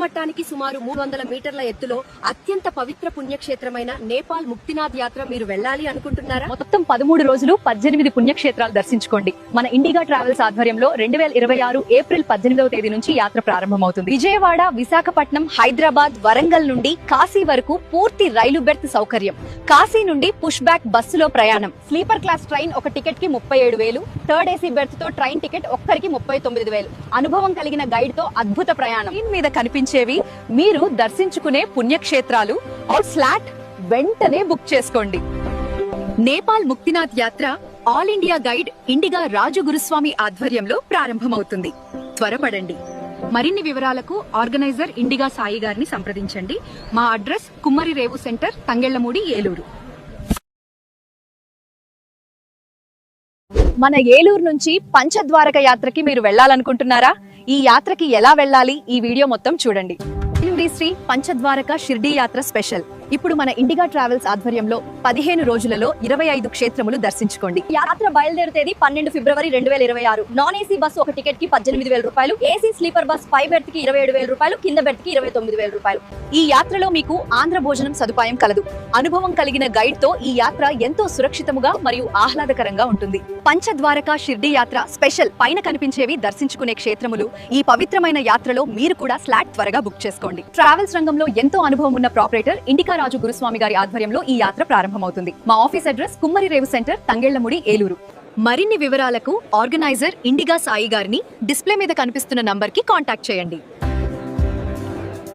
మట్టానికి సుమారు 300 మీటర్ల ఎత్తులో అత్యంత పవిత్ర పుణ్యక్షేత్రమైన నేపాల్ ముక్తినాథ్ యాత్ర మీరు వెళ్ళాలి అనుకుంటున్నారా? మొత్తం 13 రోజులు 18 పుణ్యక్షేత్రాలు దర్శించుకోండి. మన ఇండిగా ట్రావెల్స్ ఆధ్వర్యంలో 2026 ఏప్రిల్ 18వ తేదీ నుంచి యాత్ర ప్రారంభమవుతుంది. విజయవాడ, విశాఖపట్నం, హైదరాబాద్, వరంగల్ నుండి కాశీ వరకు పూర్తి రైలు బెర్త్ సౌకర్యం. కాశీ నుండి పుష్ బ్యాక్ బస్సులో ప్రయాణం. స్లీపర్ క్లాస్ ట్రైన్ ఒక టికెట్ కి 37,000, థర్డ్ ఏసీ బెర్త్ తో ట్రైన్ టికెట్ ఒక్కరికి 39,000. అనుభవం కలిగిన గైడ్ తో అద్భుత ప్రయాణం. స్క్రీన్ మీద కనిపించేవి మీరు దర్శించుకునే పుణ్యక్షేత్రాలు. స్లాట్ వెంటనే బుక్ చేసుకోండి. నేపాల్ ముక్తినాథ్ యాత్ర ఆల్ ఇండియా గైడ్ ఇండిగా రాజు గురుస్వామి ఆధ్వర్యంలో ప్రారంభమవుతుంది. త్వరపడండి. మరిన్ని వివరాలకు ఆర్గనైజర్ ఇండిగా సాయి గారిని సంప్రదించండి. మా అడ్రస్ కుమ్మరి రేవు సెంటర్, తంగెళ్లమూడి, ఏలూరు. మన ఏలూరు నుంచి పంచద్వారక యాత్రకి మీరు వెళ్లాలనుకుంటున్నారా? ఈ యాత్రకి ఎలా వెళ్ళాలి? ఈ వీడియో మొత్తం చూడండి. శ్రీ పంచద్వారక షిర్డీ యాత్ర స్పెషల్. ఇప్పుడు మన ఇండిగా ట్రావెల్స్ ఆధ్వర్యంలో 15 రోజులలో 25 క్షేత్రములు దర్శించుకోండి. యాత్ర బయలుదేరు తేదీ 12 ఫిబ్రవరి 2026. నాన్ ఏసీ బస్సు ఒక టికెట్ కి 18,000 రూపాయలు, ఏసీ స్లీపర్ బస్ పై బెర్త్ కి 27,000 రూపాయలు, కింద బెర్త్ కి 29,000 రూపాయలు. ఈ యాత్రలో మీకు ఆంధ్ర భోజనం సదుపాయం కలదు. అనుభవం కలిగిన గైడ్ తో ఈ యాత్ర ఎంతో సురక్షితముగా మరియు ఆహ్లాదకరంగా ఉంటుంది. పంచద్వారక షిర్డీ యాత్ర స్పెషల్. పైన కనిపించేవి దర్శించుకునే క్షేత్రములు. ఈ పవిత్రమైన యాత్రలో మీరు కూడా స్లాట్ త్వరగా బుక్ చేసుకోండి. ట్రావెల్స్ రంగంలో ఎంతో అనుభవం ఉన్న ప్రాపరేటర్ ఇండికా రాజు గురుస్వామి గారి ఆధ్వర్యంలో ఈ యాత్ర ప్రారంభమవుతుంది. మా ఆఫీస్ అడ్రస్ కుమ్మరి రేవు సెంటర్, తంగెళ్లమూడి, ఏలూరు. మరిన్ని వివరాలకు ఆర్గనైజర్ ఇండిగా సాయి గారిని డిస్ప్లే మీద కనిపిస్తున్న నంబర్ కి కాంటాక్ట్ చేయండి.